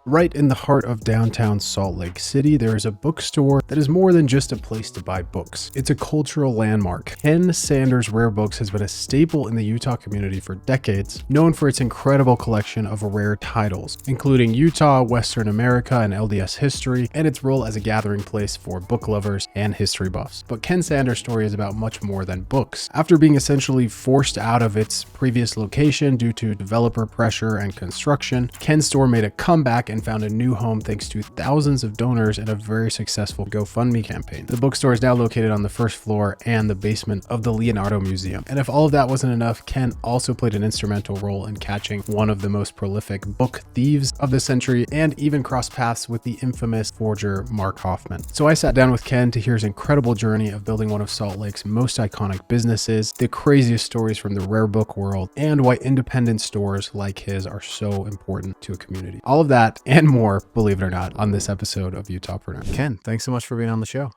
Right in the heart of downtown Salt Lake City, there is a bookstore that is more than just a place to buy books. It's a cultural landmark. Ken Sanders Rare Books has been a staple in the Utah community for decades, known for its incredible collection of rare titles, including Utah, Western America, and LDS history, and its role as a gathering place for book lovers and history buffs. But Ken Sanders' story is about much more than books. After being essentially forced out of its previous location due to developer pressure and construction, Ken's store made a comeback and found a new home thanks to thousands of donors and a very successful GoFundMe campaign. The bookstore is now located on the first floor and the basement of the Leonard Museum. And if all of that wasn't enough, Ken also played an instrumental role in catching one of the most prolific book thieves of the century and even crossed paths with the infamous forger Mark Hofmann. So I sat down with Ken to hear his incredible journey of building one of Salt Lake's most iconic businesses, the craziest stories from the rare book world, and why independent stores like his are so important to a community. All of that and more, believe it or not, on this episode of UtahPreneur. Ken, thanks so much for being on the show.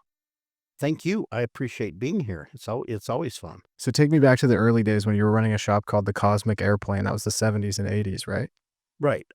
Thank you. I appreciate being here. It's always fun. So take me back to the early days when you were running a shop called the Cosmic Airplane. That was the 70s and 80s, right? Right.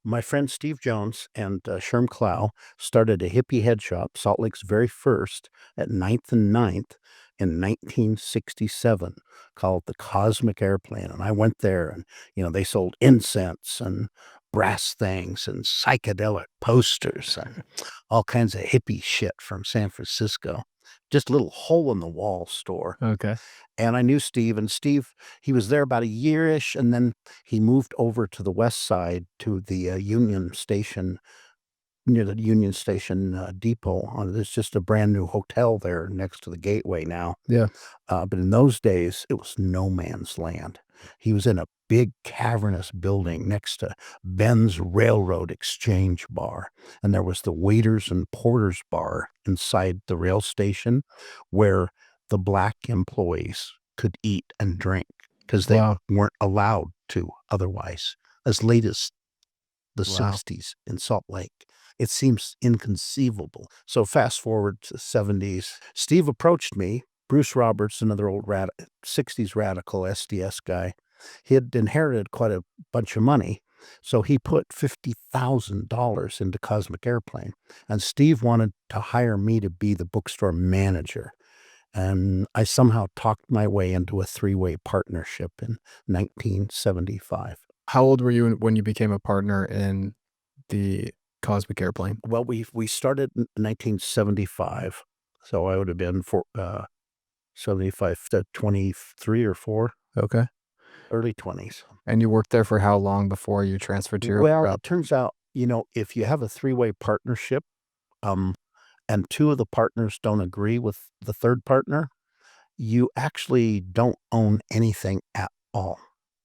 My friend Steve Jones and Sherm Clow started a hippie head shop, Salt Lake's very first, at 9th and 9th in 1967, called the Cosmic Airplane. And I went there and, they sold incense and brass things and psychedelic posters and all kinds of hippie shit from San Francisco. Just a little hole in the wall store. Okay. And I knew Steve, and Steve, he was there about a year-ish, and then he moved over to the west side to the Union Station, near the Union Station depot. There's just a brand new hotel there next to the gateway now. Yeah. But in those days, it was no man's land. He was in a big cavernous building next to Ben's Railroad Exchange Bar. And there was the Waiters and Porters Bar inside the rail station where the black employees could eat and drink because they weren't allowed to otherwise, as late as the 60s in Salt Lake. It seems inconceivable. So fast forward to the 70s, Steve approached me. Bruce Roberts, another old 60s radical SDS guy, he had inherited quite a bunch of money. So he put $50,000 into Cosmic Airplane. And Steve wanted to hire me to be the bookstore manager. And I somehow talked my way into a three-way partnership in 1975. How old were you when you became a partner in the Cosmic Airplane? Well, we started in 1975. So I would have been 75 to 23 or 4. Okay. Early 20s. And you worked there for how long before you transferred to your Well, shop? it turns out, if you have a three-way partnership, and two of the partners don't agree with the third partner, you actually don't own anything at all.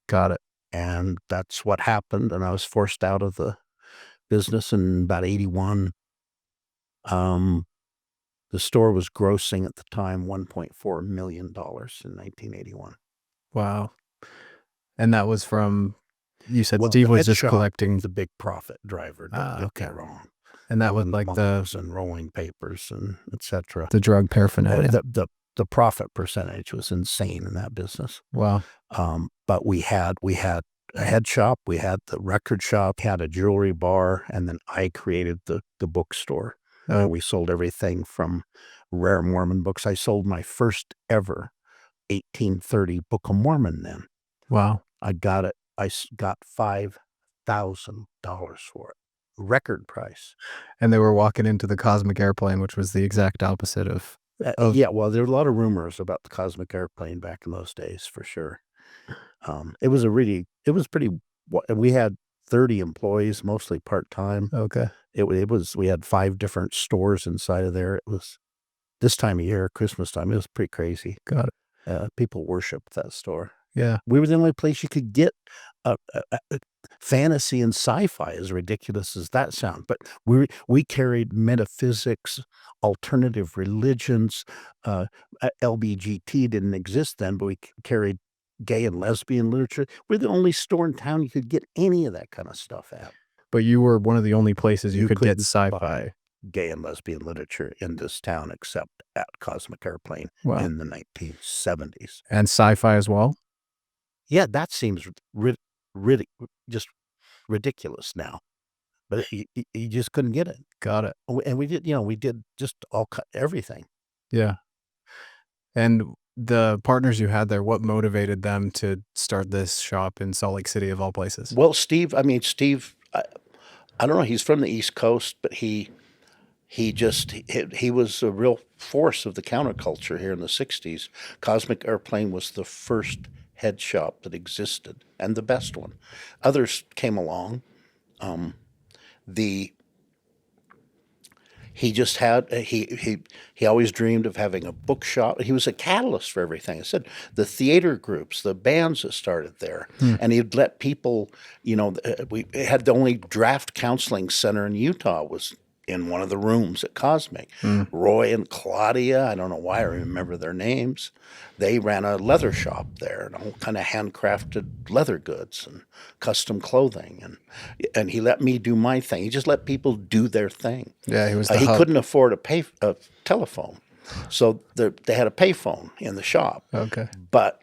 Got it. And that's what happened. And I was forced out of the business in about 81. The store was grossing at the time $1.4 million in 1981. Wow. And that was from, you said Steve was just collecting the big profit driver. Don't get that wrong. And that was like the and rolling papers and etc. The drug paraphernalia. The profit percentage was insane in that business. Wow. But we had a head shop, we had the record shop, had a jewelry bar, and then I created the bookstore. We sold everything from rare Mormon books. I sold my first ever 1830 Book of Mormon then. Wow. I got $5,000 for it. Record price. And they were walking into the Cosmic Airplane, which was the exact opposite of... Yeah, well, there were a lot of rumors about the Cosmic Airplane back in those days, for sure. We had 30 employees, mostly part-time. Okay. We had 5 different stores inside of there. It was this time of year, Christmas time, it was pretty crazy. Got it. People worshiped that store. Yeah. We were the only place you could get fantasy and sci-fi, as ridiculous as that sounds. But we carried metaphysics, alternative religions. LBGT didn't exist then, but we carried gay and lesbian literature. We're the only store in town you could get any of that kind of stuff at. But you were one of the only places you could get sci-fi. Gay and lesbian literature in this town, except at Cosmic Airplane in the 1970s. And sci-fi as well? Yeah, that seems just ridiculous now. but he just couldn't get it. Got it. And we did, we did just everything. Yeah. And the partners you had there, what motivated them to start this shop in Salt Lake City of all places? Well, Steve, I don't know, he's from the East Coast, but he was a real force of the counterculture here in the 60s. Cosmic Airplane was the first head shop that existed, and the best one. Others came along. The He just had he always dreamed of having a bookshop. He was a catalyst for everything. I said the theater groups, the bands that started there, and he'd let people. We had the only draft counseling center in Utah was in one of the rooms at Cosmic. Roy and Claudia, I don't know why I remember their names. They ran a leather shop there, and all kind of handcrafted leather goods and custom clothing, and he let me do my thing. He just let people do their thing. Yeah, he was the He hub. couldn't afford a telephone, so they had a payphone in the shop. Okay. But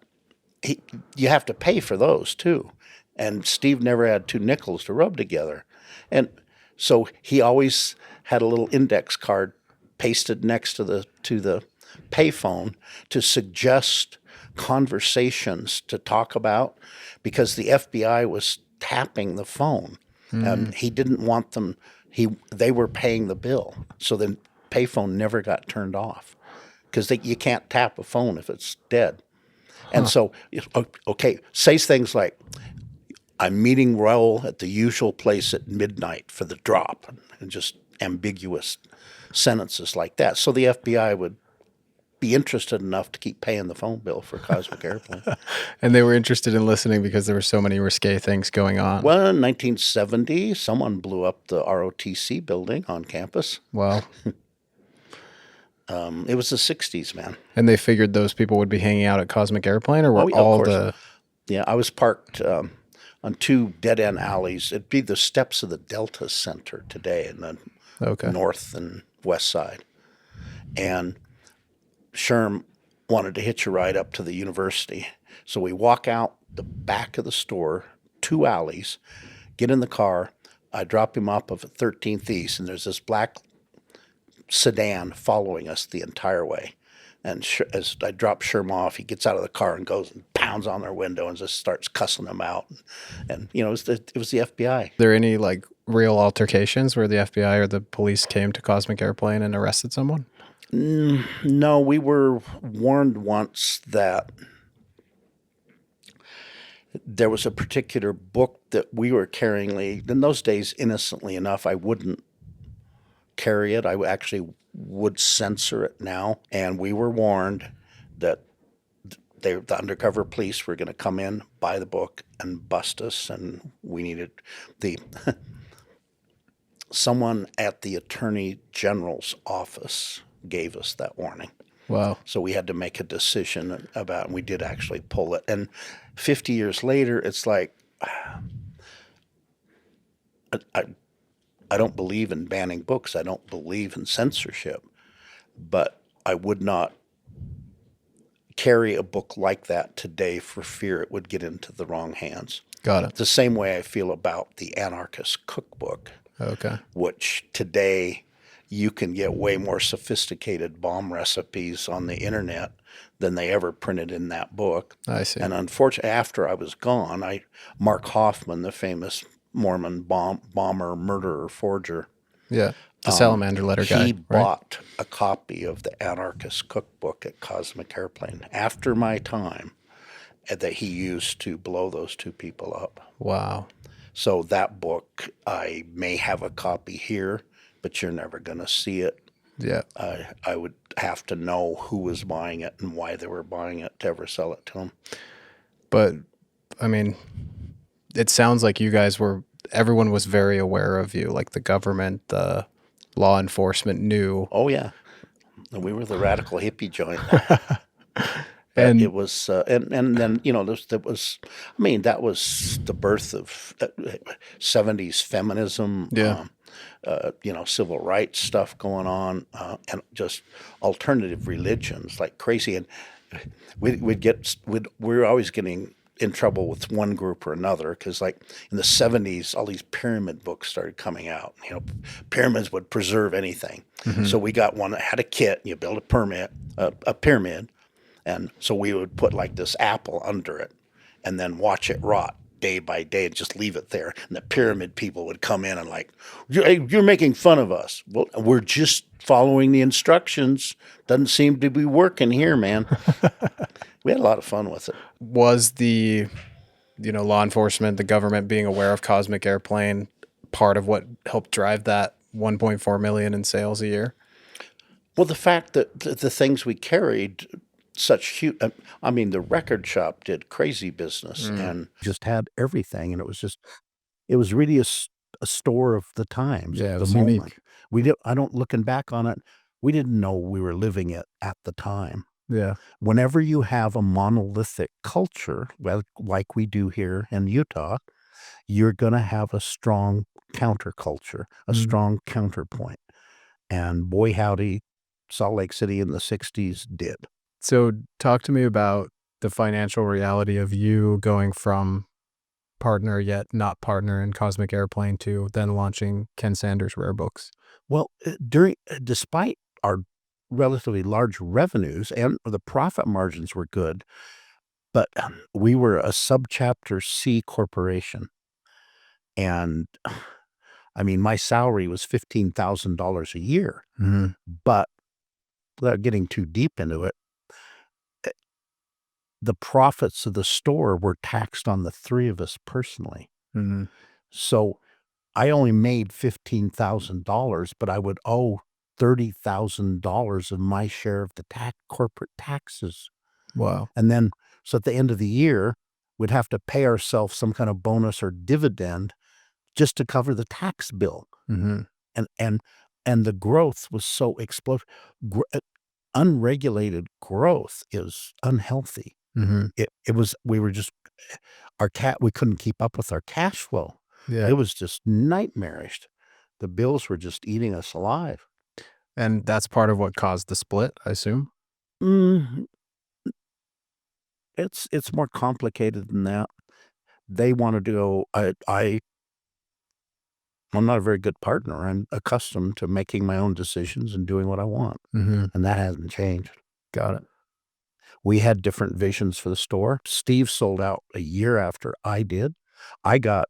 you have to pay for those too. And Steve never had two nickels to rub together, and so he always had a little index card pasted next to the payphone to suggest conversations to talk about, because the FBI was tapping the phone, and he didn't want them. They were paying the bill, so the payphone never got turned off, because you can't tap a phone if it's dead. And so, okay, says things like, "I'm meeting Raul at the usual place at midnight for the drop," and just ambiguous sentences like that. So the FBI would be interested enough to keep paying the phone bill for Cosmic Airplane. And they were interested in listening because there were so many risque things going on. Well, in 1970, someone blew up the ROTC building on campus. Wow. It was the 60s, man. And they figured those people would be hanging out at Cosmic Airplane, or were yeah, all of course. the... Yeah, I was parked on two dead-end alleys. It'd be the steps of the Delta Center today in the north and west side. And Sherm wanted to hitch a ride up to the university. So we walk out the back of the store, two alleys, get in the car. I drop him off at 13th East, and there's this black sedan following us the entire way. And as I drop Sherm off, he gets out of the car and goes and pounds on their window and just starts cussing them out. And it was the FBI. Are there any like real altercations where the FBI or the police came to Cosmic Airplane and arrested someone? No, we were warned once that there was a particular book that we were carrying. In those days, innocently enough, I wouldn't carry it. I actually would censor it now. And we were warned that the undercover police were going to come in, buy the book, and bust us. And we needed someone at the Attorney General's office gave us that warning. Wow. So we had to make a decision about, and we did actually pull it. And 50 years later, it's like, I don't believe in banning books. I don't believe in censorship. But I would not carry a book like that today for fear it would get into the wrong hands. Got it. The same way I feel about the Anarchist Cookbook. Okay. Which today you can get way more sophisticated bomb recipes on the internet than they ever printed in that book. I see. And unfortunately, after I was gone, Mark Hofmann, the famous Mormon bomber, murderer, forger. Yeah, the salamander letter guy. He bought a copy of the Anarchist Cookbook at Cosmic Airplane after my time that he used to blow those two people up. Wow. So that book, I may have a copy here, but you're never going to see it. Yeah. I would have to know who was buying it and why they were buying it to ever sell it to them. But, I mean, it sounds like you guys everyone was very aware of you, like the government, the law enforcement knew. Oh, yeah. We were the radical hippie joint. And it was, and then, that was the birth of 70s feminism. Yeah. Civil rights stuff going on, and just alternative religions like crazy. And we were always getting in trouble with one group or another, because like in the 70s, all these pyramid books started coming out. Pyramids would preserve anything. Hmm. So we got one that had a kit. You build a pyramid, and so we would put like this apple under it, and then watch it rot day by day and just leave it there. And the pyramid people would come in and like, you're making fun of us. Well, we're just following the instructions. Doesn't seem to be working here, man. We had a lot of fun with it. Was the, law enforcement, the government being aware of Cosmic Airplane part of what helped drive that 1.4 million in sales a year? Well, the fact that the things we carried, such huge, I mean, the record shop did crazy business and just had everything. And it was really a store of the times, Yeah, it the was moment. unique. I don't, looking back on it, we didn't know we were living it at the time. Yeah. Whenever you have a monolithic culture, well, like we do here in Utah, you're going to have a strong counterculture, a strong counterpoint. And boy, howdy, Salt Lake City in the 60s did. So talk to me about the financial reality of you going from partner yet not partner in Cosmic Airplane to then launching Ken Sanders Rare Books. Well, despite our relatively large revenues and the profit margins were good, but we were a subchapter C corporation. And I mean, my salary was $15,000 a year, but without getting too deep into it, the profits of the store were taxed on the three of us personally. So I only made $15,000, but I would owe $30,000 of my share of the corporate taxes. Wow. And then, so at the end of the year, we'd have to pay ourselves some kind of bonus or dividend just to cover the tax bill. And the growth was so explosive. Unregulated growth is unhealthy. It was, we couldn't keep up with our cash flow. Yeah. It was just nightmarish. The bills were just eating us alive. And that's part of what caused the split, I assume? It's more complicated than that. They wanted to go, I'm not a very good partner. I'm accustomed to making my own decisions and doing what I want. And that hasn't changed. Got it. We had different visions for the store. Steve sold out a year after I did. I got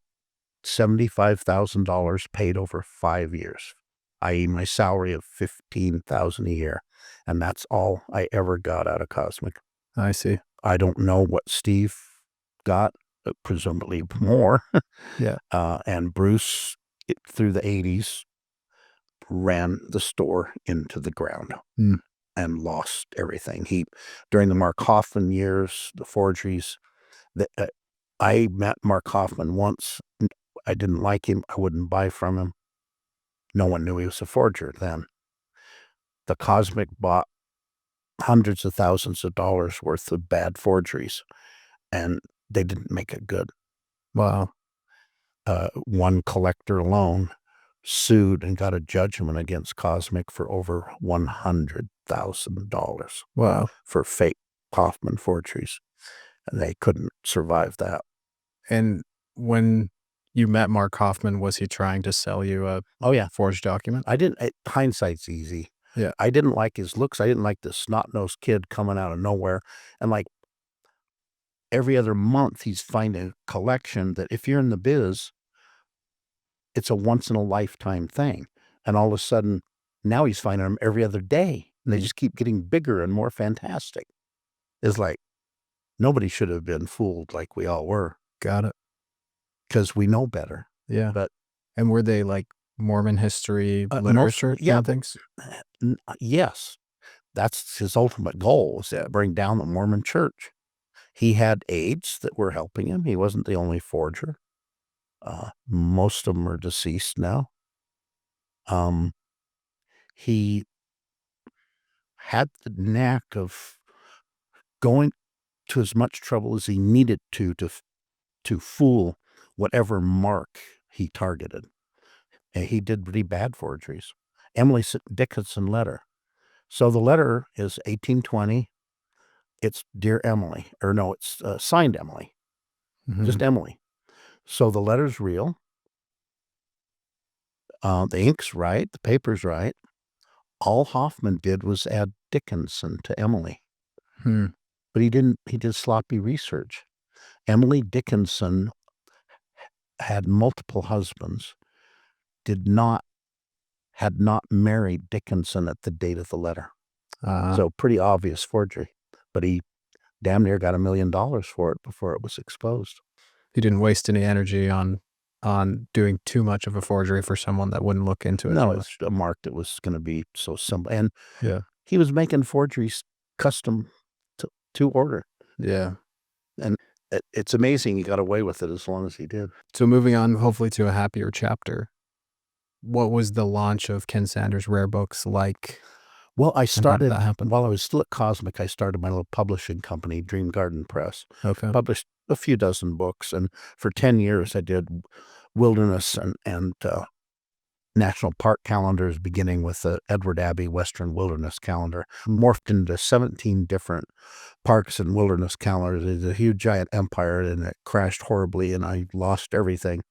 $75,000 paid over 5 years, i.e. my salary of $15,000 a year. And that's all I ever got out of Cosmic. I see. I don't know what Steve got, presumably more. Yeah. And Bruce, through the 80s, ran the store into the ground and lost everything. During the Mark Hofmann years, the forgeries, I met Mark Hofmann once. I didn't like him. I wouldn't buy from him. No one knew he was a forger then. The Cosmic bought hundreds of thousands of dollars worth of bad forgeries, and they didn't make it good. Wow. One collector alone sued and got a judgment against Cosmic for over $100,000. Wow. For fake Hofmann forgeries, and they couldn't survive that. And when you met Mark Hofmann, was he trying to sell you a forged document? Hindsight's easy. Yeah. I didn't like his looks. I didn't like this snot-nosed kid coming out of nowhere. And like every other month, he's finding a collection that if you're in the biz, it's a once-in-a-lifetime thing. And all of a sudden, now he's finding them every other day. And they just keep getting bigger and more fantastic. It's like, nobody should have been fooled like we all were. Got it. Because we know better. Yeah. But and were they like Mormon history, literature kind of things? Yes. That's his ultimate goal, is to bring down the Mormon church. He had aides that were helping him. He wasn't the only forger. Most of them are deceased now. He had the knack of going to as much trouble as he needed to fool whatever mark he targeted. And he did really bad forgeries. Emily Dickinson letter. So the letter is 1820. It's Dear Emily, or no, it's signed Emily. just Emily. So the letter's real. The ink's right. The paper's right. All Hofmann did was add Dickinson to Emily. But he didn't. He did sloppy research. Emily Dickinson had multiple husbands, had not married Dickinson at the date of the letter. So pretty obvious forgery. But he damn near got $1 million for it before it was exposed. He didn't waste any energy on doing too much of a forgery for someone that wouldn't look into it. No, it's a mark that was going to be so simple. And yeah, he was making forgeries custom to order. Yeah. And it's amazing he got away with it as long as he did. So moving on, hopefully to a happier chapter, what was the launch of Ken Sanders Rare Books like? Well, I started, that happen? while I was still at Cosmic, I started my little publishing company, Dream Garden Press. Okay. Published a few dozen books. And for 10 years, I did wilderness and national park calendars, beginning with the Edward Abbey Western Wilderness Calendar, morphed into 17 different parks and wilderness calendars. It's a huge, giant empire, and it crashed horribly, and I lost everything.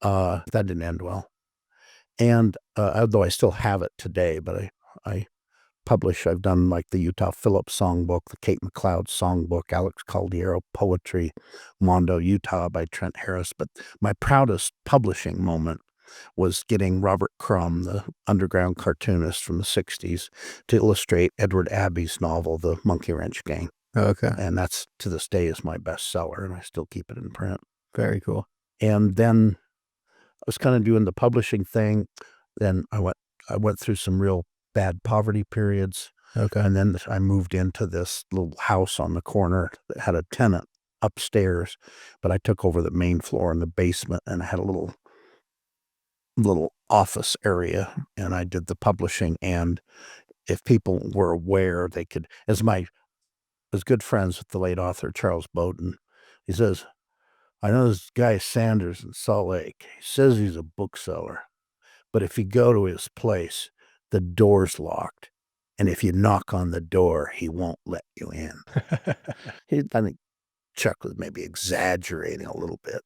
That didn't end well. And although I still have it today, but I publish, I've done like the Utah Phillips Songbook, the Kate McLeod Songbook, Alex Caldiero Poetry, Mondo, Utah by Trent Harris. But my proudest publishing moment was getting Robert Crumb, the underground cartoonist from the 60s, to illustrate Edward Abbey's novel, The Monkey Wrench Gang. Okay. And that's, to this day, is my bestseller, and I still keep it in print. Very cool. And then I was kind of doing the publishing thing. Then I went through some real bad poverty periods. Okay. And then I moved into this little house on the corner that had a tenant upstairs, but I took over the main floor and the basement, and I had a little office area, and I did the publishing. And if people were aware, they could, as good friends with the late author Charles Bowden, he says, I know this guy Sanders in Salt Lake. He says he's a bookseller, but if you go to his place, the door's locked, and if you knock on the door, he won't let you in. I think Chuck was maybe exaggerating a little bit,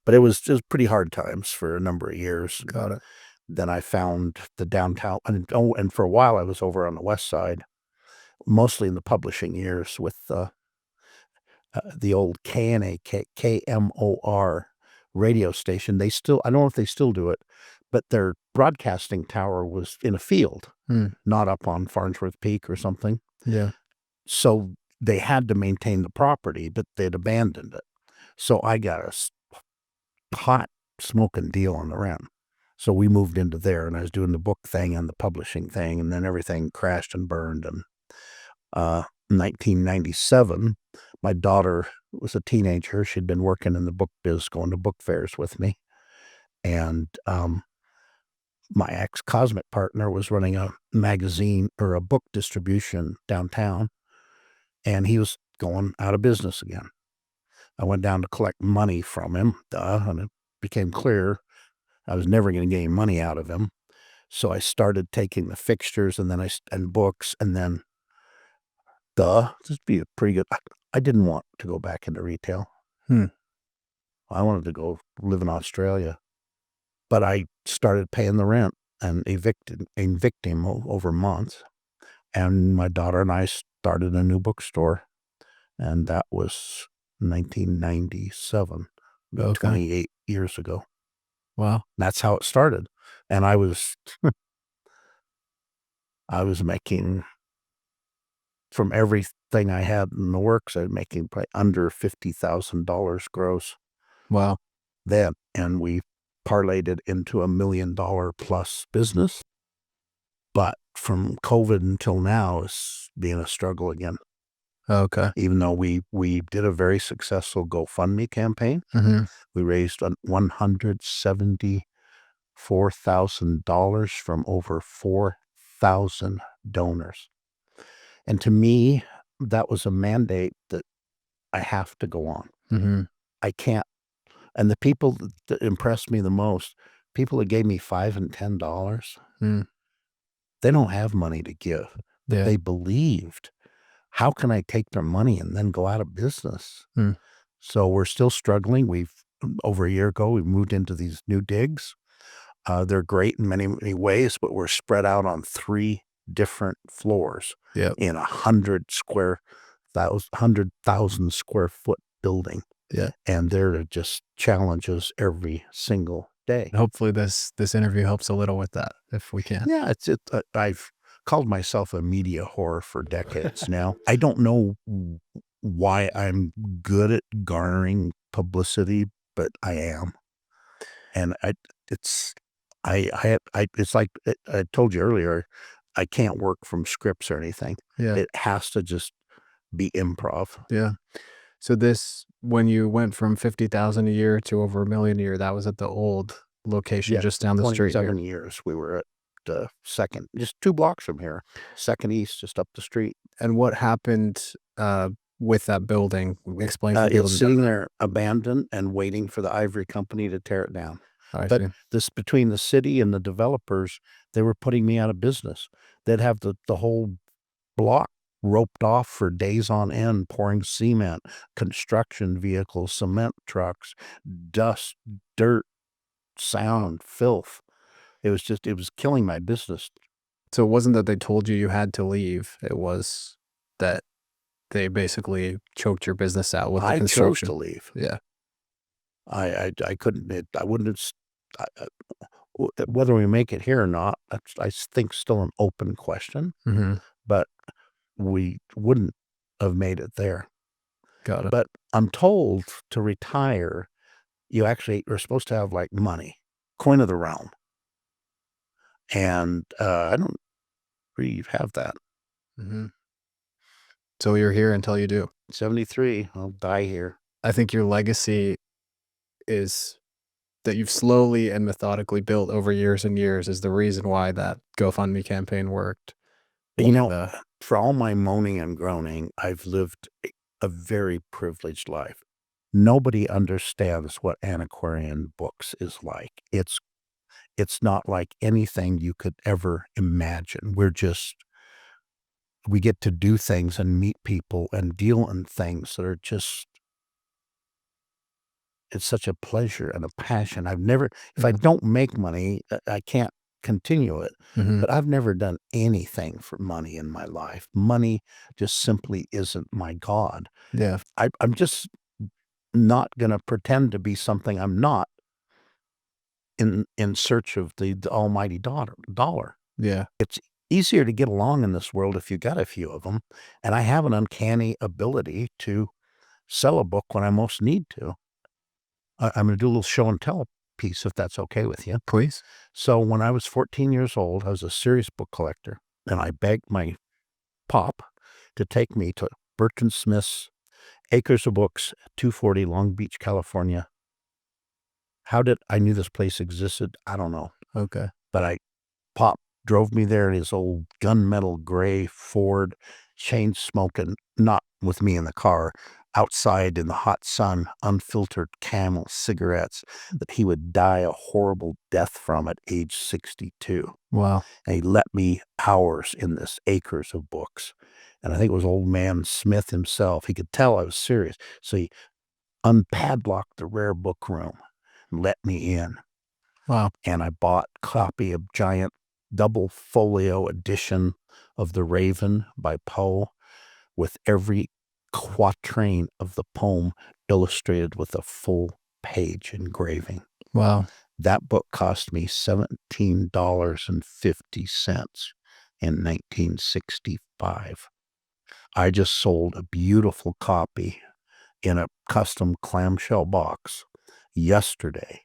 but it was pretty hard times for a number of years. Got it. Then I found the downtown, and for a while I was over on the west side, mostly in the publishing years with the old KMOR radio station. They still, I don't know if they still do it, but their broadcasting tower was in a field, not up on Farnsworth Peak or something. Yeah. So they had to maintain the property, but they'd abandoned it. So I got a hot smoking deal on the rent. So we moved into there, and I was doing the book thing and the publishing thing, and then everything crashed and burned. And 1997, my daughter was a teenager. She'd been working in the book biz, going to book fairs with me. And my ex-Cosmic partner was running a magazine or a book distribution downtown, and he was going out of business again. I went down to collect money from him, and it became clear I was never going to get any money out of him. So I started taking the fixtures and books, and then just be a pretty good. I didn't want to go back into retail. I wanted to go live in Australia, but I started paying the rent and evicting him over months. And my daughter and I started a new bookstore, and that was 1997, 28 years ago. Wow. That's how it started. And I was making, from everything I had in the works, I was making probably under $50,000 gross. Wow. Then, and we parlayed it into $1 million plus business. But from COVID until now, it's been a struggle again. Okay. Even though we did a very successful GoFundMe campaign, we raised $174,000 from over 4,000 donors. And to me, that was a mandate that I have to go on. I can't. And the people that impressed me the most, people that gave me $5 and $10, they don't have money to give. But Yeah. they believed. How can I take their money and then go out of business? So we're still struggling. Over a year ago, we moved into these new digs. They're great in many, many ways, but we're spread out on 3 different floors Yep. in 100,000 square foot building. Yeah. And there are just challenges every single day. Hopefully this interview helps a little with that, if we can. Yeah, I've called myself a media whore for decades now. I don't know why I'm good at garnering publicity, but I am. And it's like I told you earlier, I can't work from scripts or anything. Yeah. It has to just be improv. Yeah. So when you went from 50,000 a year to over $1 million a year, that was at the old location Yeah, just down the street here. 27 years we were at the second, just 2 blocks from here, Second East, just up the street. And what happened with that building? Explain for people. It's sitting there abandoned and waiting for the Ivory Company to tear it down. I But see. between the city and the developers, they were putting me out of business. They'd have the whole block roped off for days on end, pouring cement, construction vehicles, cement trucks, dust, dirt, sound, filth. It was killing my business. So it wasn't that they told you had to leave. It was that they basically choked your business out with the I chose construction. to leave. Yeah. I couldn't. I wouldn't have. Whether we make it here or not, that's, I think, still an open question. Mm-hmm. But we wouldn't have made it there. Got it. But I'm told to retire, you're supposed to have like money, coin of the realm, and I don't really have that. Mm-hmm. So you're here until you do. 73, I'll die here. I think your legacy is that you've slowly and methodically built over years and years is the reason why that GoFundMe campaign worked. For all my moaning and groaning, I've lived a very privileged life. Nobody understands what antiquarian books is like. It's not like anything you could ever imagine. We get to do things and meet people and deal in things that are just, it's such a pleasure and a passion. If I don't make money, I can't continue it. Mm-hmm. But I've never done anything for money in my life. Money just simply isn't my God. Yeah. I'm just not going to pretend to be something I'm not in search of the almighty dollar. Yeah. It's easier to get along in this world if you got a few of them. And I have an uncanny ability to sell a book when I most need to. I'm going to do a little show and tell piece, if that's okay with you. Please. So when I was 14 years old, I was a serious book collector, and I begged my pop to take me to Burton Smith's Acres of Books, 240 Long Beach, California. I knew this place existed? I don't know. Okay. But Pop drove me there in his old gunmetal gray Ford, chain smoking, not with me in the car, outside in the hot sun, unfiltered Camel cigarettes that he would die a horrible death from at age 62. Wow. And he let me hours in this Acres of Books. And I think it was old man Smith himself. He could tell I was serious. So he unpadlocked the rare book room and let me in. Wow. And I bought a copy of giant double folio edition of The Raven by Poe with every quatrain of the poem illustrated with a full page engraving. Wow. That book cost me $17.50 in 1965. I just sold a beautiful copy in a custom clamshell box yesterday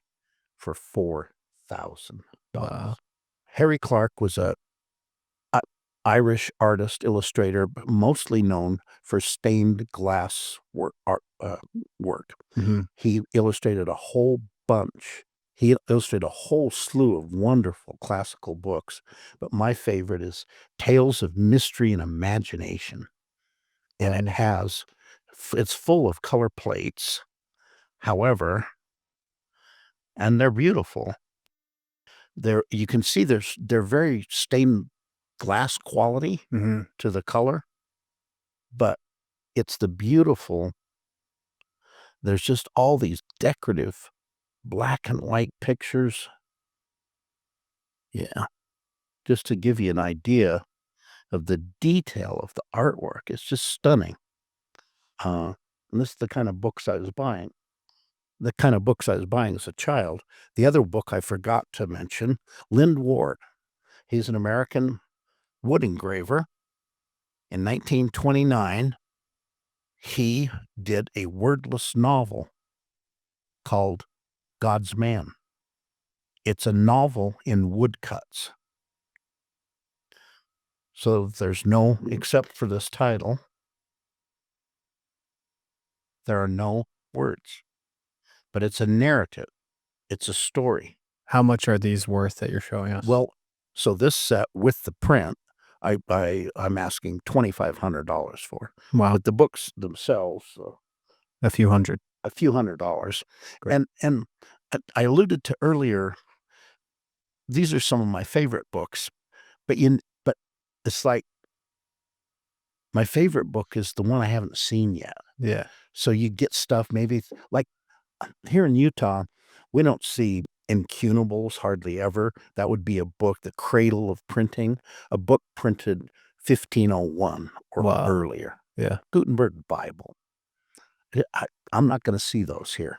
for $4,000. Wow. Harry Clark was a Irish artist, illustrator, but mostly known for stained glass work. Mm-hmm. He illustrated a whole bunch. He illustrated a whole slew of wonderful classical books, but my favorite is Tales of Mystery and Imagination. And it's full of color plates, however, and they're beautiful. You can see they're very stained glass quality to the color, but it's the beautiful There's just all these decorative black and white pictures. Yeah, just to give you an idea of the detail of the artwork. It's just stunning. And this is the kind of books I was buying. The kind of books I was buying as a child. The other book I forgot to mention, Lynd Ward. He's an American wood engraver. In 1929, he did a wordless novel called God's Man. It's a novel in woodcuts. So there's no, except for this title, there are no words. But it's a narrative. It's a story. How much are these worth that you're showing us? Well, so this set with the print, I'm asking $2,500 for. Wow. But the books themselves, A few hundred. a few $100s. Great. And I alluded to earlier, these are some of my favorite books, but it's like my favorite book is the one I haven't seen yet. Yeah. So you get stuff maybe like here in Utah, we don't see incunables hardly ever. That would be a book, the cradle of printing, a book printed 1501 or Wow. earlier. Yeah. Gutenberg Bible. I'm not going to see those here.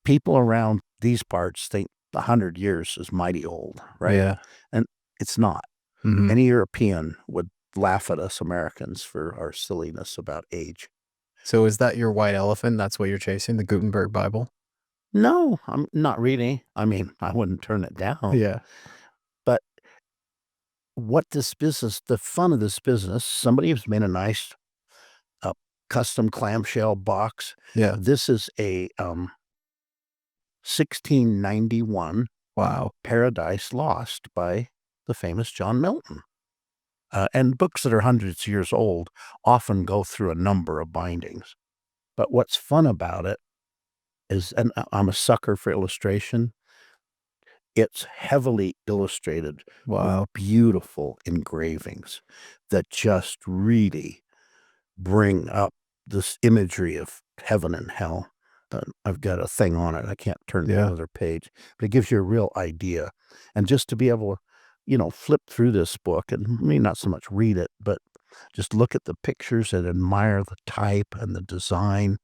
People around these parts think 100 years is mighty old, right? Yeah. And it's not. Mhm. Any European would laugh at us Americans for our silliness about age. So is that your white elephant? That's what you're chasing, the Gutenberg Bible? No, I'm not really. I mean, I wouldn't turn it down. Yeah. But what this business, the fun of this business, somebody has made a nice custom clamshell box. Yeah. This is a 1691 Wow. Paradise Lost by the famous John Milton. And books that are hundreds of years old often go through a number of bindings. But what's fun about it is, and I'm a sucker for illustration, it's heavily illustrated Wow. with beautiful engravings that just really bring up this imagery of heaven and hell. I've got a thing on it. I can't turn to the other page, but it gives you a real idea. And just to be able to, flip through this book and maybe not so much read it, but just look at the pictures and admire the type and the design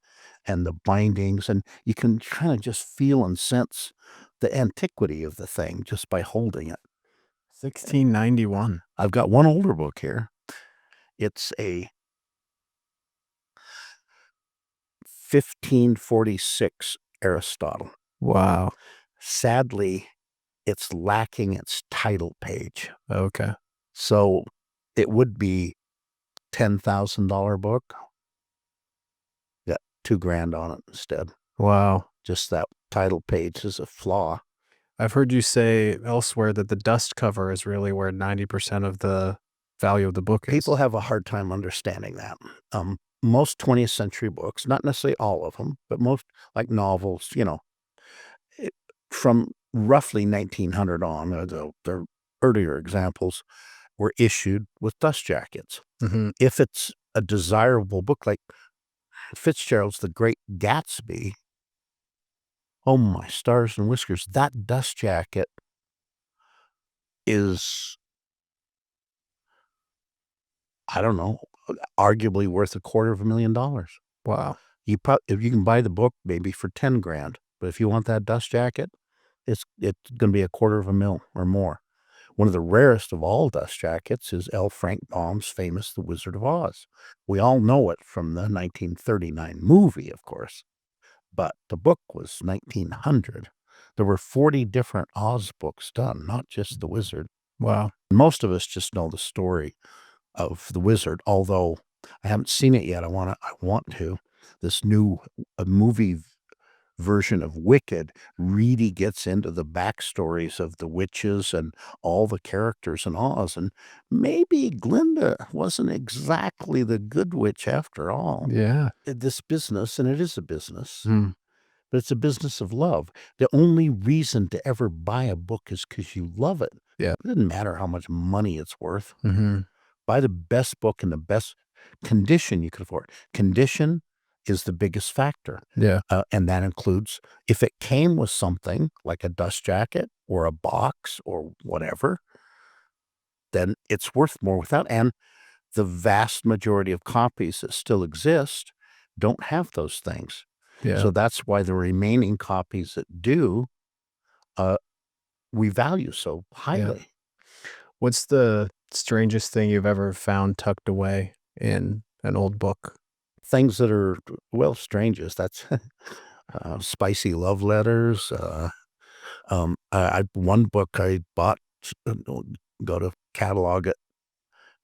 and the bindings. And you can kind of just feel and sense the antiquity of the thing just by holding it. 1691. I've got one older book here. It's a 1546 Aristotle. Wow. Sadly, it's lacking its title page. Okay. So it would be $10,000 book. Got $2,000 on it instead. Wow. Just that title page is a flaw. I've heard you say elsewhere that the dust cover is really where 90% of the value of the book is. People have a hard time understanding that. Most 20th century books, not necessarily all of them, but most, like novels, from roughly 1900 on, the earlier examples were issued with dust jackets. Mm-hmm. If it's a desirable book like Fitzgerald's The Great Gatsby, oh my stars and whiskers, that dust jacket is, I don't know, arguably worth $250,000. Wow. If you can buy the book maybe for $10,000, but if you want that dust jacket, it's going to be $250,000 or more. One of the rarest of all dust jackets is L. Frank Baum's famous The Wizard of Oz. We all know it from the 1939 movie, of course, but the book was 1900. There were 40 different Oz books done, not just The Wizard. Wow. Most of us just know the story of The Wizard, although I haven't seen it yet. I want to. This new movie version of Wicked really gets into the backstories of the witches and all the characters in Oz. And maybe Glinda wasn't exactly the good witch after all. Yeah. This business, and it is a business, Mm. but it's a business of love. The only reason to ever buy a book is because you love it. Yeah. It doesn't matter how much money it's worth. Mm-hmm. Buy the best book in the best condition you could afford. Condition is the biggest factor. Yeah. And that includes if it came with something like a dust jacket or a box or whatever, then it's worth more without. And the vast majority of copies that still exist don't have those things. Yeah. So that's why the remaining copies that do, we value so highly. What's the strangest thing you've ever found tucked away in an old book? Things that are, well, strangest. That's spicy love letters. One book I bought, go to catalog it,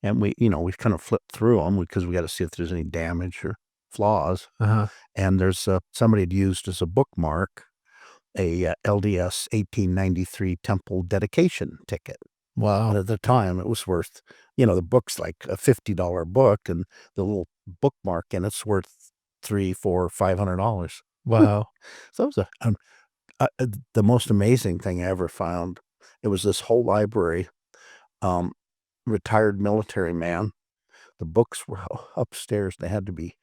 and we kind of flipped through them because we got to see if there's any damage or flaws. And there's somebody had used as a bookmark a LDS 1893 temple dedication ticket. And Wow. at the time, it was worth, the book's like a $50 book, and the little bookmark in it's worth $300, $400, $500. Wow. So it was the most amazing thing I ever found. It was this whole library, retired military man. The books were upstairs. They had to be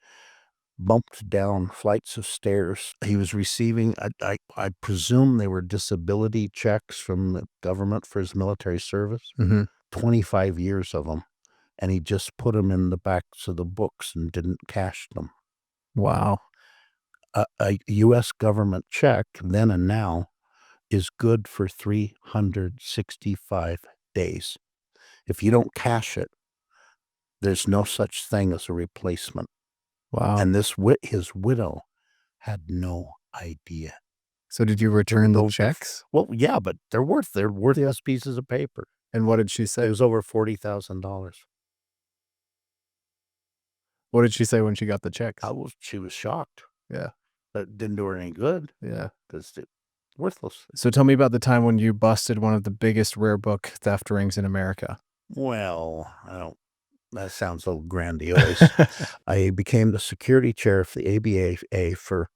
bumped down flights of stairs. He was receiving, I presume they were disability checks from the government for his military service, 25 years of them. And he just put them in the backs of the books and didn't cash them. Wow. A U.S. government check, then and now, is good for 365 days. If you don't cash it, there's no such thing as a replacement. Wow. And his widow had no idea. So did you return the Those are- checks? Well, yeah, but they're worth those pieces of paper. And what did she It say? was over $40,000. What did she say when she got the checks? She was shocked. Yeah. That didn't do her any good Yeah. because it's worthless. So tell me about the time when you busted one of the biggest rare book theft rings in America. Well, that sounds a little grandiose. I became the security chair for the ABA for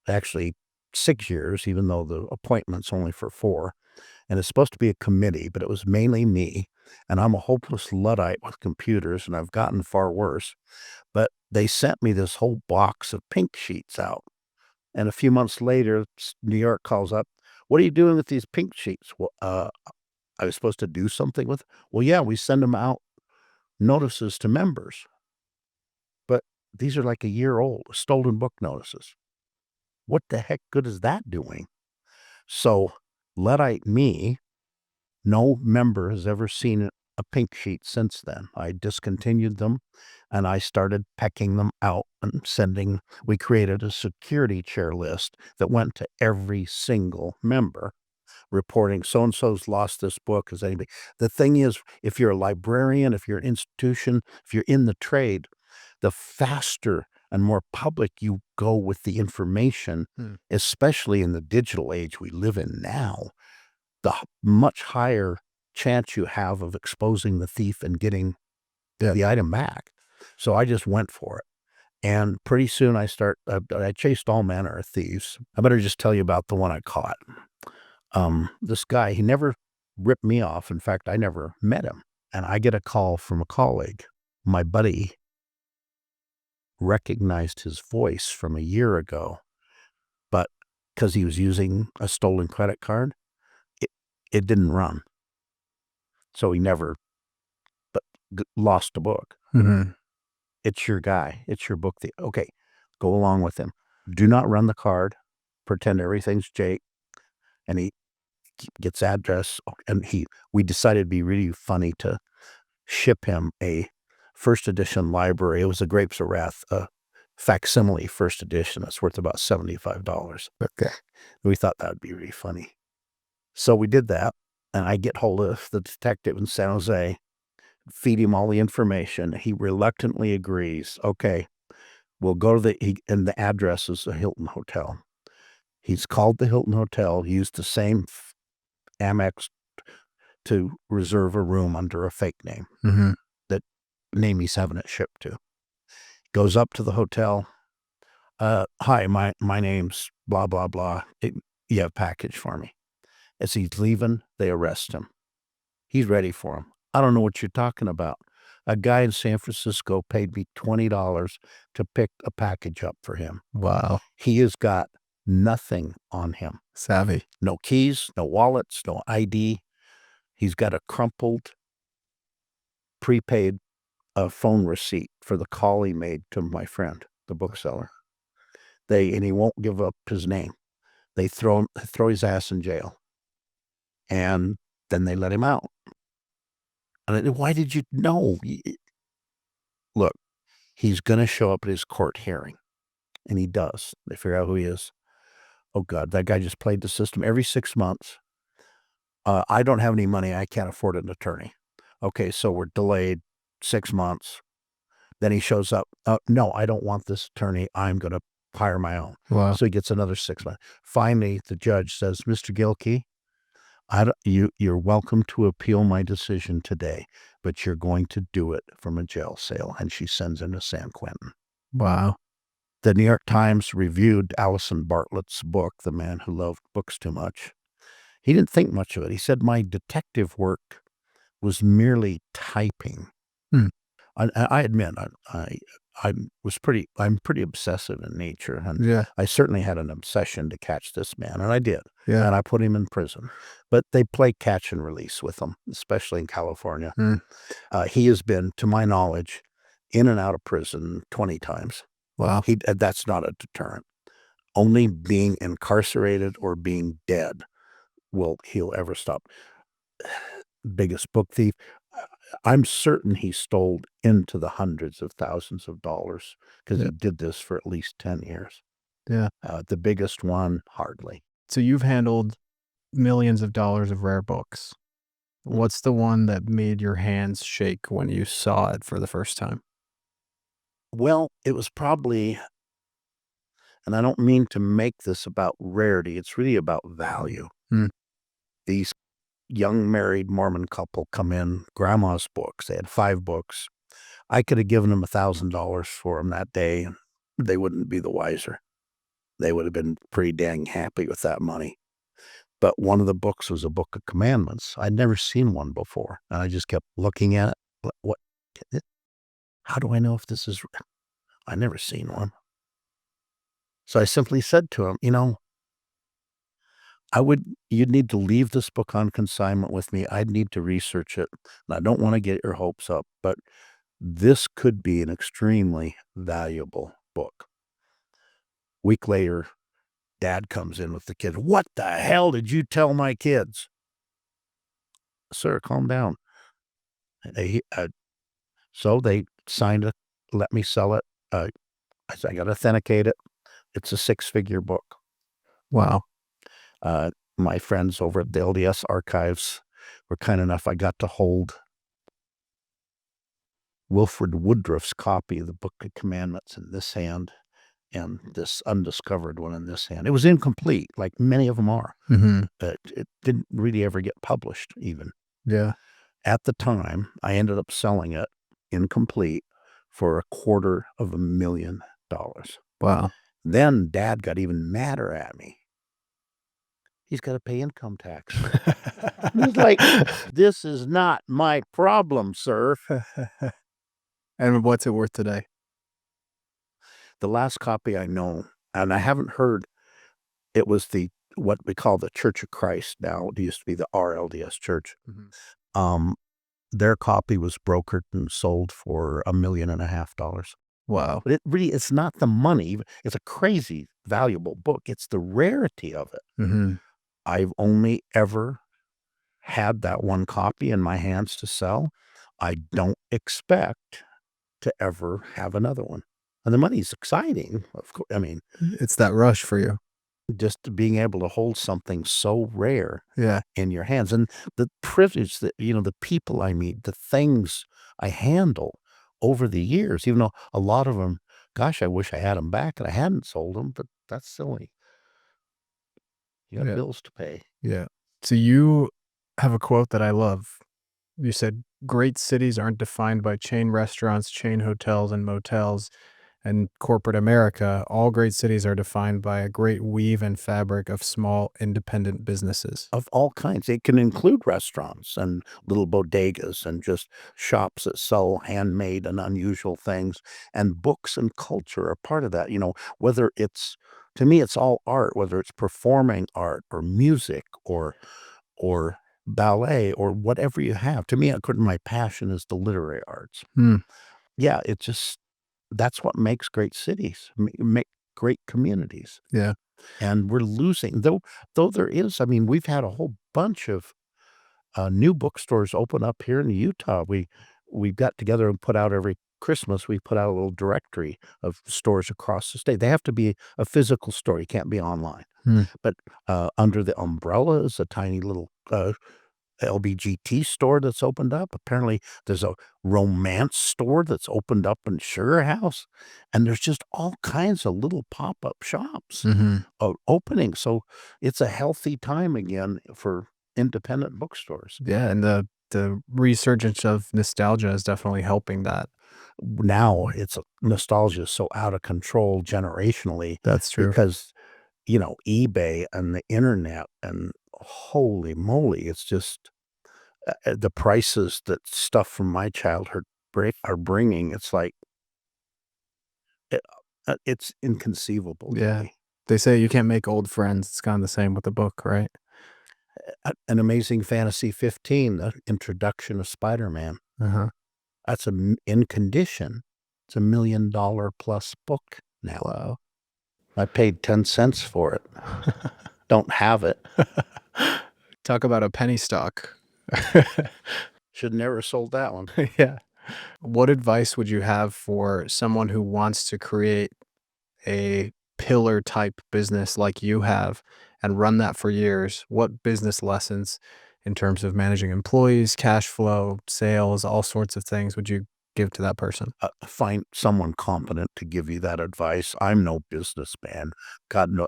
actually 6 years, even though the appointment's only for 4. And it's supposed to be a committee, but it was mainly me. And I'm a hopeless Luddite with computers, and I've gotten far worse. But they sent me this whole box of pink sheets out. And a few months later, New York calls up, "What are you doing with these pink sheets?" Well, I was supposed to do something with. Well, yeah, we send them out notices to members. But these are like a year old, stolen book notices. What the heck good is that doing? So, Luddite me, no member has ever seen a pink sheet since then. I discontinued them, and I started pecking them out and we created a security chair list that went to every single member, reporting so-and-so's lost this book. Has anybody? The thing is, if you're a librarian, if you're an institution, if you're in the trade, the faster and more public you go with the information, especially in the digital age we live in now, the much higher chance you have of exposing the thief and getting the item back. So I just went for it. And pretty soon I chased all manner of thieves. I better just tell you about the one I caught. This guy, he never ripped me off. In fact, I never met him. And I get a call from a colleague. My buddy recognized his voice from a year ago, but because he was using a stolen credit card, it didn't run. So he never lost a book. It's your guy. It's your book. Okay, go along with him. Do not run the card. Pretend everything's Jake. And he gets address. And we decided it'd be really funny to ship him a first edition library. It was a Grapes of Wrath facsimile first edition. It's worth about $75. Okay. We thought that would be really funny. So we did that. And I get hold of the detective in San Jose, feed him all the information. He reluctantly agrees. Okay, we'll go to and the address is the Hilton Hotel. He's called the Hilton Hotel. He used the same Amex to reserve a room under a fake name. That name he's having it shipped to. Goes up to the hotel. Hi, my name's blah, blah, blah. You have a package for me. As he's leaving, they arrest him. He's ready for him. I don't know what you're talking about. A guy in San Francisco paid me $20 to pick a package up for him. Wow. He has got nothing on him. Savvy. No keys, no wallets, no ID. He's got a crumpled, prepaid phone receipt for the call he made to my friend, the bookseller. And he won't give up his name. They throw his ass in jail. And then they let him out. And why did you know? Look, he's going to show up at his court hearing. And he does. They figure out who he is. Oh, God, that guy just played the system every 6 months. I don't have any money. I can't afford an attorney. Okay, so we're delayed 6 months. Then he shows up. No, I don't want this attorney. I'm going to hire my own. Wow. So he gets another 6 months. Finally, the judge says, Mr. Gilkey, you're welcome to appeal my decision today, but you're going to do it from a jail cell. And she sends him to San Quentin. Wow. The New York Times reviewed Allison Bartlett's book, The Man Who Loved Books Too Much. He didn't think much of it. He said, my detective work was merely typing. I admit, I'm pretty obsessive in nature, and Yeah. I certainly had an obsession to catch this man, and I did. Yeah. And I put him in prison. But they play catch and release with him, especially in California. He has been, to my knowledge, in and out of prison 20 times. Wow. That's not a deterrent. Only being incarcerated or being dead he'll ever stop. Biggest book thief. I'm certain he stole into the hundreds of thousands of dollars because he did this for at least 10 years. Yeah. The biggest one, hardly. So you've handled millions of dollars of rare books. What's the one that made your hands shake when you saw it for the first time? Well, it was probably, and I don't mean to make this about rarity, it's really about value. These young married Mormon couple come in, grandma's books. They had 5 books. I could have given them $1,000 for them that day, and they wouldn't be the wiser. They would have been pretty dang happy with that money. But one of the books was a book of commandments. I'd never seen one before. And I just kept looking at it. How do I know if this is, I'd never seen one. So I simply said to him, you'd need to leave this book on consignment with me. I'd need to research it. And I don't want to get your hopes up, but this could be an extremely valuable book. Week later, Dad comes in with the kids. What the hell did you tell my kids? Sir, calm down. So they signed it, let me sell it. I got to authenticate it. It's a 6-figure book. Wow. My friends over at the LDS archives were kind enough. I got to hold Wilfred Woodruff's copy of the Book of Commandments in this hand and this undiscovered one in this hand. It was incomplete, like many of them are. It didn't really ever get published even. Yeah. At the time, I ended up selling it incomplete for $250,000. Wow. Then Dad got even madder at me. He's got to pay income tax. He's like, this is not my problem, sir. And what's it worth today? The last copy I know, and I haven't heard, it was what we call the Church of Christ now. It used to be the RLDS Church. Their copy was brokered and sold for $1.5 million. Wow. But it's not the money. It's a crazy valuable book. It's the rarity of it. I've only ever had that one copy in my hands to sell. I don't expect to ever have another one. And the money's exciting, of course. I mean, it's that rush for you. Just being able to hold something so rare in your hands. And the privilege that, the people I meet, the things I handle over the years, even though a lot of them, gosh, I wish I had them back and I hadn't sold them, but that's silly. You got bills to pay. Yeah. So you have a quote that I love. You said, great cities aren't defined by chain restaurants, chain hotels, and motels. And corporate America, all great cities are defined by a great weave and fabric of small, independent businesses. Of all kinds. It can include restaurants and little bodegas and just shops that sell handmade and unusual things, and books and culture are part of that, whether it's to me, it's all art, whether it's performing art or music or ballet or whatever you have. To me, according to my passion is the literary arts. Hmm. Yeah, it just that's what makes great cities, make great communities. Yeah. And we're losing though there is we've had a whole bunch of, new bookstores open up here in Utah. We got together and put out every Christmas, we put out a little directory of stores across the state. They have to be a physical store, you can't be online. Hmm. But, under the umbrella is a tiny little, LBGT store that's opened up. Apparently, there's a romance store that's opened up in Sugar House, and there's just all kinds of little pop-up shops, Mhm. opening, so it's a healthy time again for independent bookstores. Yeah, and the resurgence of nostalgia is definitely helping that. Now, it's nostalgia is so out of control generationally That's true. because, eBay and the internet and holy moly, it's just the prices that stuff from my childhood are bringing, it's like it it's inconceivable to Yeah. me. They say you can't make old friends. It's kinda the same with the book, right? An Amazing Fantasy 15, the introduction of Spider-Man, Uh-huh. that's in condition, it's $1 million plus book now. Wow. I paid 10 cents for it. Don't have it. Talk about a penny stock. Should never sold that one. Yeah. What advice would you have for someone who wants to create a pillar type business like you have and run that for years? What business lessons in terms of managing employees, cash flow, sales, all sorts of things would you give to that person? Find someone competent to give you that advice. I'm no businessman. God no.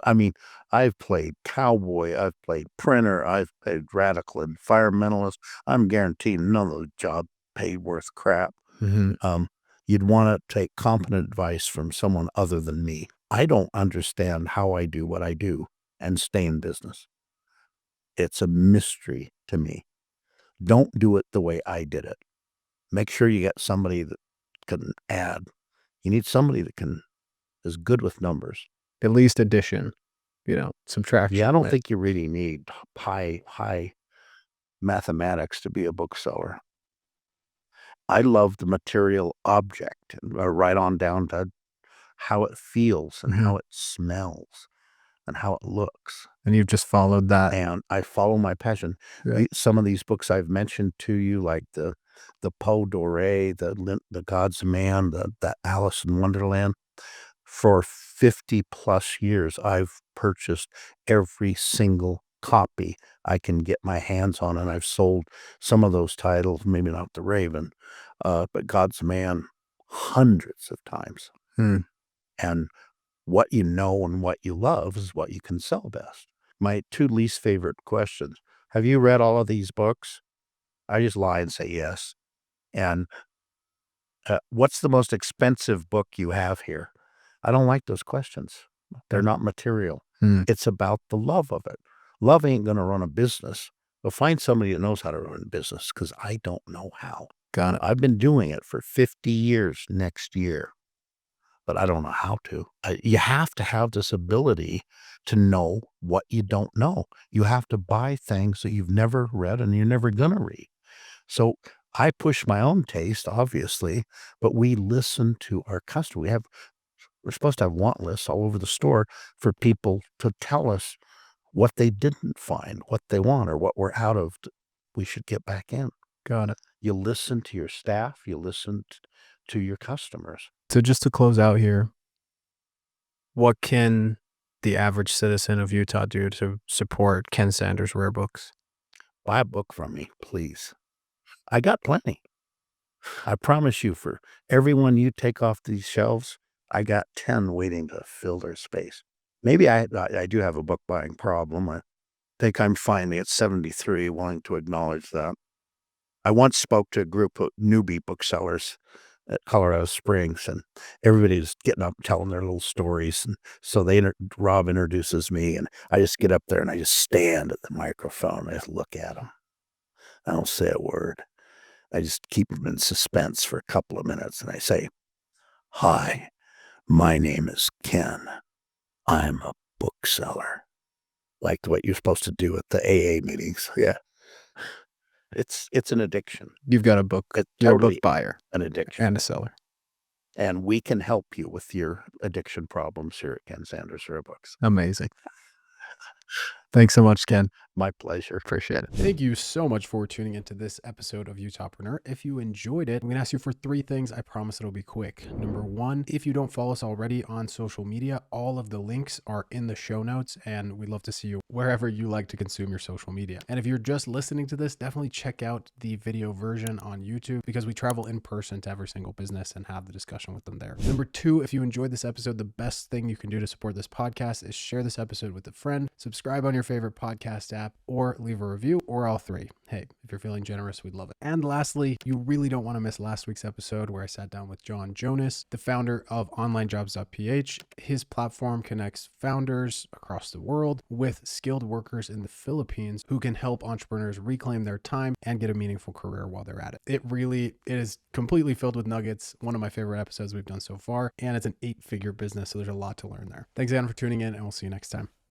I've played cowboy, I've played printer, I've played radical environmentalist. I'm guaranteed none of the job paid worth crap. Mhm. Um, you'd want to take competent advice from someone other than me. I don't understand how I do what I do and stay in business. It's a mystery to me. Don't do it the way I did it. Make sure you get somebody that can add. You need somebody that is good with numbers. At least addition, Yeah, I subtraction. don't think you really need high mathematics to be a bookseller. I love the material object, right on down to how it feels and Mhm. how it smells and how it looks, And you've just followed that. and I follow my passion. Yeah. Some of these books I've mentioned to you, like the Poe Doré, the God's Man, the Alice in Wonderland. For 50 plus years, I've purchased every single copy I can get my hands on, and I've sold some of those titles, maybe not The Raven, but God's Man hundreds of times. Hmm. And what you know and what you love is what you can sell best. My 2 least favorite questions: "Have you read all of these books?" I just lie and say yes. And, "What's the most expensive book you have here?" I don't like those questions. They're not material. Hmm. It's about the love of it. Love ain't gonna run a business. But find somebody that knows how to run a business, because I don't know how. Got it. I've been doing it for 50 years next year, but I don't know how to. You have to have this ability to know what you don't know. You have to buy things that you've never read and you're never gonna read. So I push my own taste, obviously, but we listen to our customer. We're supposed to have want lists all over the store for people to tell us what they didn't find, what they want, or what we're out of. We should get back in. Got it. You listen to your staff. You listen to your customers. So just to close out here, what can the average citizen of Utah do to support Ken Sanders Rare Books? Buy a book from me, please. I got plenty. I promise you, for every one you take off these shelves, I got 10 waiting to fill their space. Maybe I do have a book buying problem. I think I'm finally at 73 willing to acknowledge that. I once spoke to a group of newbie booksellers at Colorado Springs, and everybody's getting up and telling their little stories. And so Rob introduces me, and I just get up there and I just stand at the microphone and I just look at him. I don't say a word. I just keep them in suspense for a couple of minutes, and I say, "Hi, my name is Ken. I'm a bookseller." Like what you're supposed to do at the AA meetings. Yeah. It's an addiction. You've got a book. It's You're a totally book buyer an addiction. and a seller. And we can help you with your addiction problems here at Ken Sanders Rare Books. Amazing. Thanks so much, Ken. My pleasure. Appreciate it. Thank you so much for tuning into this episode of UtahPreneur. If you enjoyed it, I'm going to ask you for 3 things. I promise it'll be quick. Number 1, if you don't follow us already on social media, all of the links are in the show notes, and we'd love to see you wherever you like to consume your social media. And if you're just listening to this, definitely check out the video version on YouTube, because we travel in person to every single business and have the discussion with them there. Number 2, if you enjoyed this episode, the best thing you can do to support this podcast is share this episode with a friend, subscribe on your favorite podcast app, or leave a review, or all 3. Hey, if you're feeling generous, we'd love it. And lastly, you really don't want to miss last week's episode where I sat down with John Jonas, the founder of onlinejobs.ph. His platform connects founders across the world with skilled workers in the Philippines who can help entrepreneurs reclaim their time and get a meaningful career while they're at it. It is completely filled with nuggets. One of my favorite episodes we've done so far, and it's an 8-figure business, so there's a lot to learn there. Thanks again for tuning in, and we'll see you next time.